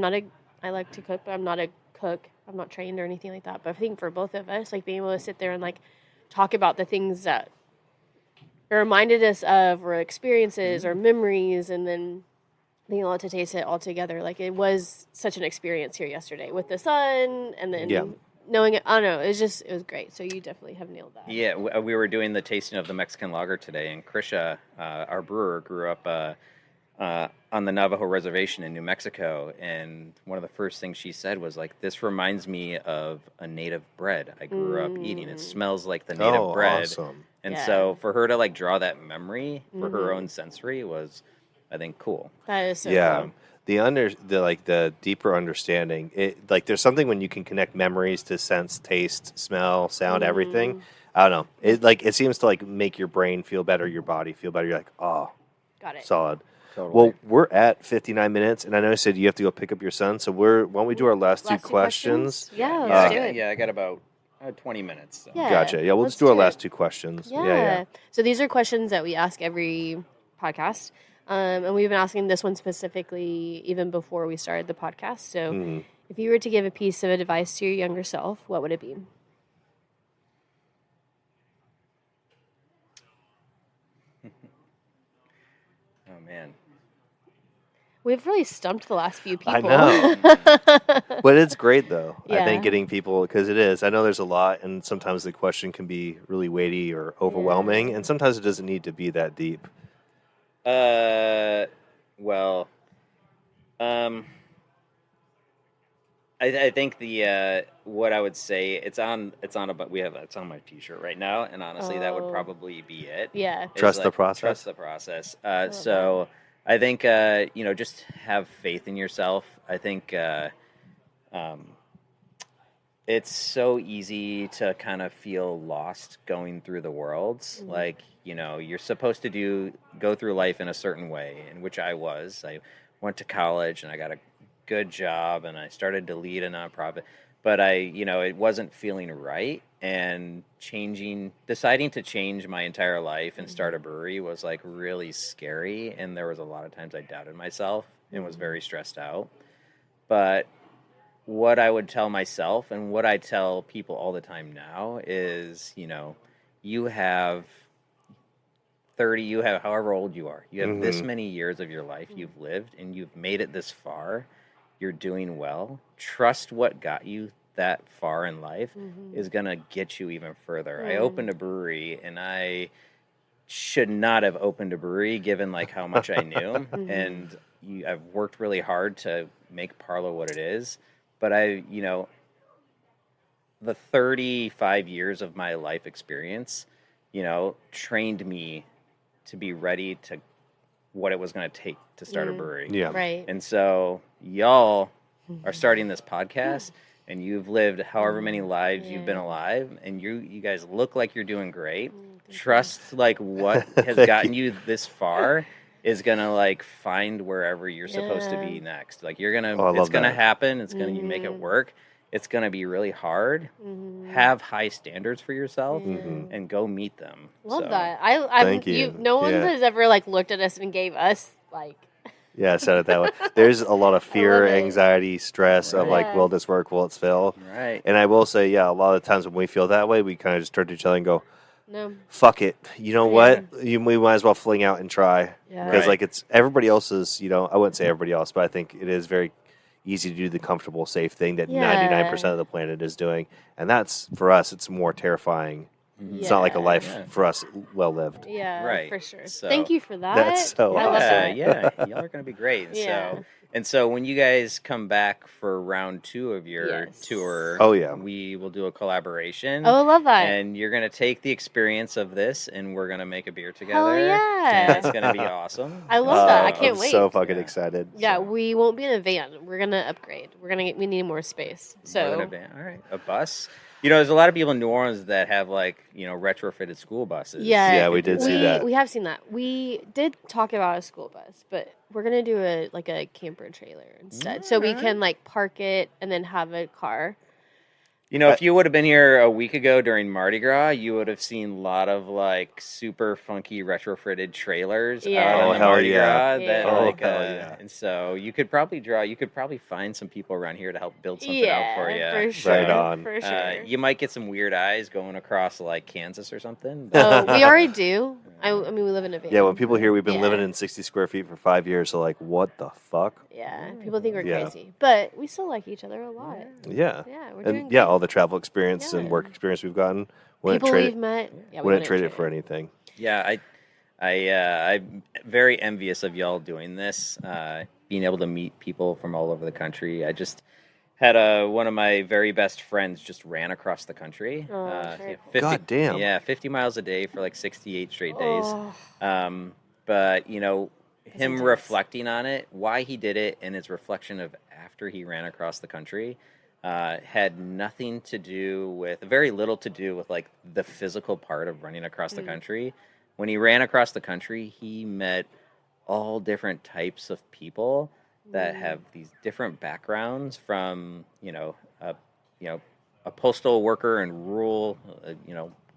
like to cook, but I'm not a cook. I'm not trained or anything like that. But I think for both of us, like being able to sit there and like talk about the things that it reminded us of, or experiences or memories, and then being able to taste it all together. Like it was such an experience here yesterday with the sun, and then knowing it. I don't know. It was great. So you definitely have nailed that. Yeah, we were doing the tasting of the Mexican lager today, and Krisha, our brewer, grew up on the Navajo reservation in New Mexico, and one of the first things she said was like, "This reminds me of a native bread I grew up eating. It smells like the native bread." Awesome. And so for her to like draw that memory for her own sensory was, I think, cool. That is so cool. The deeper understanding, there's something when you can connect memories to sense, taste, smell, sound, everything. I don't know. It seems to like make your brain feel better, your body feel better. You're like, oh, got it, solid. Totally. Well, we're at 59 minutes, and I know you said you have to go pick up your son. So why don't we do our last two questions? Yeah, let's do it. Yeah, I got about 20 minutes. So. Yeah, gotcha. Yeah, we'll just do our last 2 questions. Yeah. So these are questions that we ask every podcast. And we've been asking this one specifically even before we started the podcast. So if you were to give a piece of advice to your younger self, what would it be? Oh, man. We've really stumped the last few people. I know. But it's great, though. Yeah. I think getting people, because it is. I know there's a lot, and sometimes the question can be really weighty or overwhelming, and sometimes it doesn't need to be that deep. I think the what I would say it's on my T-shirt right now, and honestly, that would probably be it. Yeah. Trust the process. Trust the process. So I think just have faith in yourself. I think it's so easy to kind of feel lost going through the worlds. Like, you're supposed to go through life in a certain way, in which I was. I went to college and I got a good job and I started to lead a nonprofit, but it wasn't feeling right. And deciding to change my entire life and start a brewery was like really scary. And there was a lot of times I doubted myself and was very stressed out. But what I would tell myself and what I tell people all the time now is, you have however old you are, you have this many years of your life you've lived, and you've made it this far. You're doing well. Trust what got you that far in life is going to get you even further. I opened a brewery, and I should not have opened a brewery given like how much I knew. And I've worked really hard to make Parleaux what it is. But the 35 years of my life experience, trained me to be ready to what it was going to take to start a brewery. Yeah. Right. And so y'all are starting this podcast, and you've lived however many lives you've been alive, and you guys look like you're doing great. Trust like what has gotten you this far is gonna like find wherever you're supposed to be next. Like you're gonna, it's gonna happen. It's gonna, you make it work. It's gonna be really hard. Have high standards for yourself and go meet them. Love that. Thank you. No one has ever like looked at us and gave us like. Yeah, I said it that way. There's a lot of fear, anxiety, stress of like, will this work? Will it fail? Right. And I will say, a lot of the times when we feel that way, we kind of just turn to each other and go, no. Fuck it. You know what? We might as well fling out and try. Because Yeah. like it's everybody else's, I wouldn't say everybody else, but I think it is very easy to do the comfortable, safe thing that 99% of the planet is doing. And that's, for us, it's more terrifying. It's not like a life for us well lived. Yeah, right. for sure. So, Thank you for that. That's so I love that. Yeah, y'all are going to be great. And so when you guys come back for round 2 of your tour, we will do a collaboration. Oh, I love that. And you're going to take the experience of this, and we're going to make a beer together. Hell yeah. And it's going to be awesome. I love that. I can't wait. I'm so fucking excited. Yeah, we won't be in a van. We're going to upgrade. We need more space. So more than a van. All right. A bus. There's a lot of people in New Orleans that have retrofitted school buses. Yeah, we did see that. We have seen that. We did talk about a school bus, but we're gonna do a camper trailer instead, so we can like park it and then have a car. If you would have been here a week ago during Mardi Gras, you would have seen a lot of like super funky retrofitted trailers out on the Mardi Gras. And so you could probably find some people around here to help build something out for you. For sure. Right on. For sure. You might get some weird eyes going across like Kansas or something. Oh, we already do. I mean, we live in a van. Yeah, when people hear we've been living in 60 square feet for 5 years, they're like, what the fuck? Yeah, people think we're crazy. But we still like each other a lot. Yeah. Yeah, we're doing And good. all the travel experience and work experience we've gotten. People we've met. Yeah, wouldn't trade it for anything. Yeah, I'm very envious of y'all doing this, being able to meet people from all over the country. I just had one of my very best friends just ran across the country. Very cool. 50, God damn. Yeah, 50 miles a day for like 68 straight days. But, him reflecting on it, why he did it, and his reflection of after he ran across the country had very little to do with like the physical part of running across the country. When he ran across the country, he met all different types of people that have these different backgrounds, from a postal worker in rural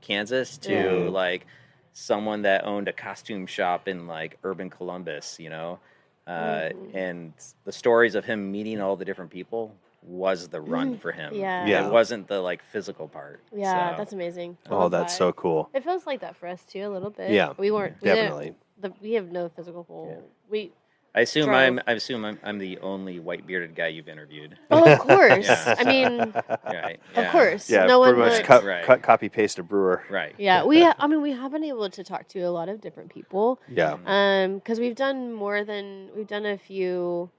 Kansas to like someone that owned a costume shop in like urban Columbus, and the stories of him meeting all the different people was the run for him. Yeah. It wasn't the like physical part. Yeah, So, that's amazing. Oh, that's so cool. It feels like that for us too, a little bit. Yeah, we definitely. We have no physical goal. I assume drove. I'm the only white bearded guy you've interviewed. Oh, of course. Yeah. I mean, Right. of course. Yeah, no pretty one much would. cut, copy, paste a brewer. Right. Yeah, we have been able to talk to a lot of different people. Yeah. Because we've done a few.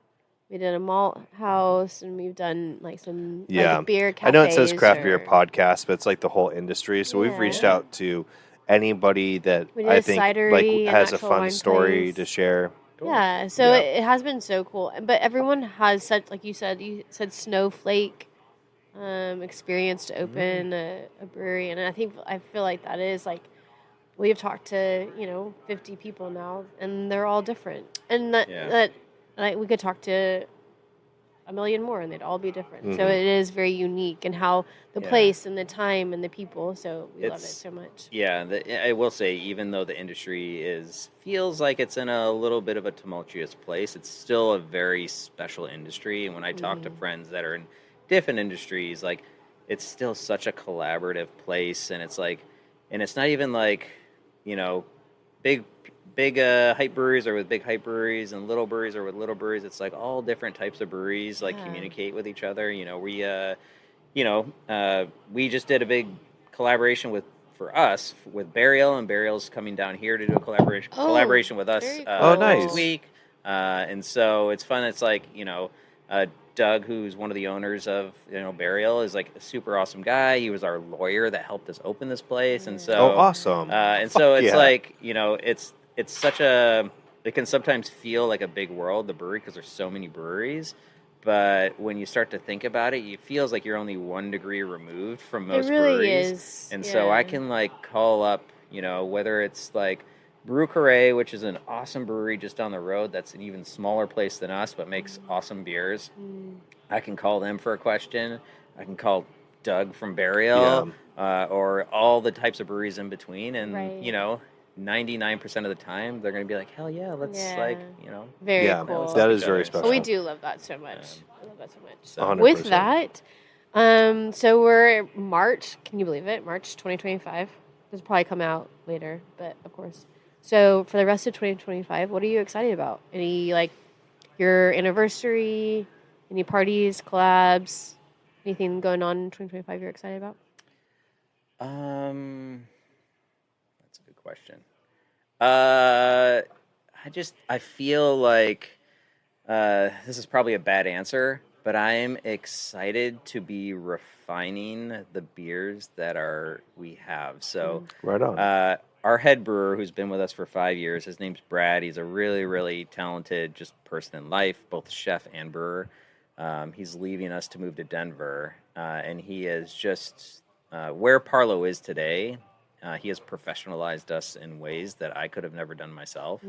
We did a malt house, and we've done like some like beer cafes. I know it says craft beer podcast, but it's like the whole industry. So we've Yeah. reached out to anybody that We did I a think cidery, like an has a actual fun wine story place. to share. Cool. Yeah, so Yeah. it has been so cool. But everyone has such, like you said snowflake experience to open a brewery, and I feel like that is like we've talked to 50 people now, and they're all different, and that like we could talk to a million more, and they'd all be different. So it is very unique, and how the place and the time and the people. So we love it so much. Yeah, I will say, even though the industry feels like it's in a little bit of a tumultuous place, it's still a very special industry. And when I talk to friends that are in different industries, like it's still such a collaborative place, and it's like, and it's not even like big hype breweries are with big hype breweries, and little breweries are with little breweries. It's like all different types of breweries communicate with each other. We just did a big collaboration for us with Burial, and Burial's coming down here to do a collaboration with us very cool. nice. next week. And so it's fun. It's like Doug, who's one of the owners of Burial, is like a super awesome guy. He was our lawyer that helped us open this place, and so awesome. so it's yeah. like it's such a, it can sometimes feel like a big world, the brewery, because there's so many breweries. But when you start to think about it, it feels like you're only 1 degree removed from most it really breweries. is. And so I can like call up, whether it's like Brew Carré, which is an awesome brewery just down the road. That's an even smaller place than us, but makes awesome beers. I can call them for a question. I can call Doug from Burial, or all the types of breweries in between. And, 99% of the time, they're going to be like, hell yeah, let's Very yeah, cool. that is very special. Well, we do love that so much. I love that so much. So 100%. with that, so we're March. Can you believe it? March 2025. This will probably come out later, but of course. So for the rest of 2025, what are you excited about? Any like your anniversary? Any parties, collabs? Anything going on in 2025 you're excited about? That's a good question. I feel like this is probably a bad answer, but I am excited to be refining the beers that we have. So right on. Our head brewer, who's been with us for 5 years, his name's Brad. He's a really, really talented just person in life, both chef and brewer. He's leaving us to move to Denver, and he is just where Parleaux is today. He has professionalized us in ways that I could have never done myself.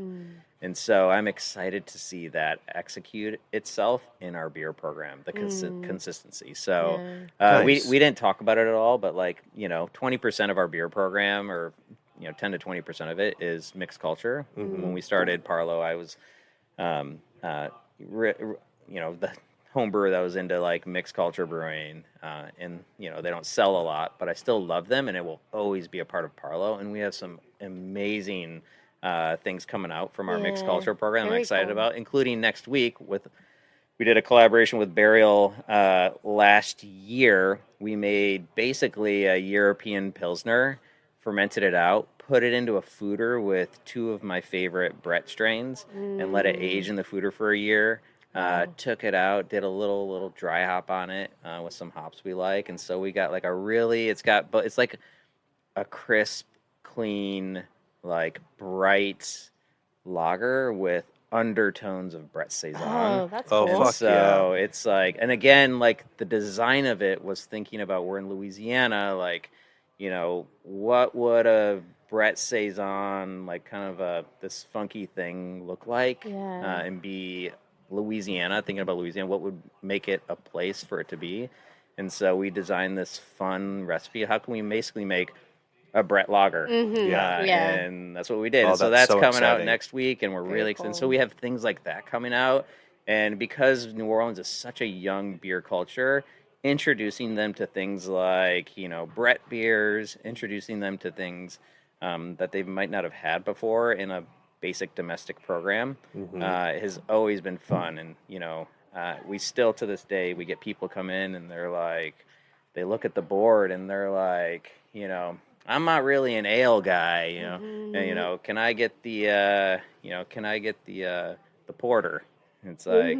And so I'm excited to see that execute itself in our beer program, the consistency. So Nice. we didn't talk about it at all, but 20% of our beer program, or 10 to 20% of it, is mixed culture. When we started Parleaux, I was the home brewer that was into like mixed culture brewing, and they don't sell a lot, but I still love them, and it will always be a part of Parleaux. And we have some amazing things coming out from our mixed culture program. I'm excited about, including next week we did a collaboration with Burial last year. We made basically a European Pilsner, fermented it out, put it into a foeder with 2 of my favorite Brett strains, and let it age in the foeder for a year. Took it out, did a little dry hop on it with some hops we like, and so we got like it's like a crisp, clean, like bright lager with undertones of Brett Saison. Oh, that's cool. Oh, fuck So it's like, and again, like the design of it was thinking about, we're in Louisiana, like, what would a Brett Saison, like kind of this funky thing look like, and be Louisiana, thinking about Louisiana, what would make it a place for it to be. And so we designed this fun recipe. How can we basically make a Brett lager? And that's what we did. Oh, and so that's so coming exciting. out next week, and we're really excited. cool. So we have things like that coming out. And because New Orleans is such a young beer culture, introducing them to things like, Brett beers, introducing them to things that they might not have had before in a basic domestic program has always been fun. And we still, to this day, we get people come in and they're like, they look at the board and they're like, I'm not really an ale guy, and, can I get the porter? And it's like,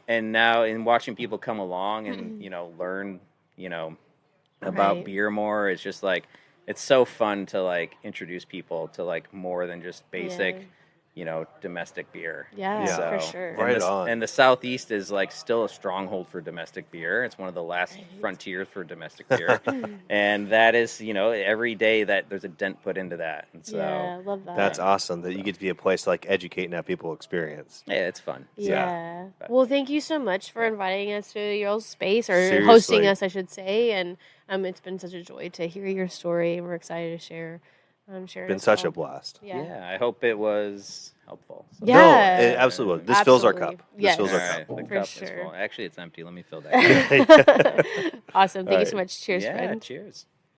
and now in watching people come along and learn about beer more, it's just like, it's so fun to like introduce people to like more than just basic domestic beer. For sure. Right on. And the Southeast is like still a stronghold for domestic beer. It's one of the last frontiers for domestic beer. And that is, every day that there's a dent put into that. And so I love that. That's awesome that you get to be a place to like educate and have people experience. yeah, it's fun. Yeah. Well, thank you so much for inviting us to your space, or Seriously. hosting us, I should say. And it's been such a joy to hear your story, and we're excited to share. Share. Been such a blast. Yeah, I hope it was helpful. So. Yeah. No, it absolutely was. This fills our cup. Yes. This fills our All right, cup. the For cup sure. is full. Actually, it's empty. Let me fill that. Awesome. Thank you so Right. much. Cheers, Yeah, friend. cheers.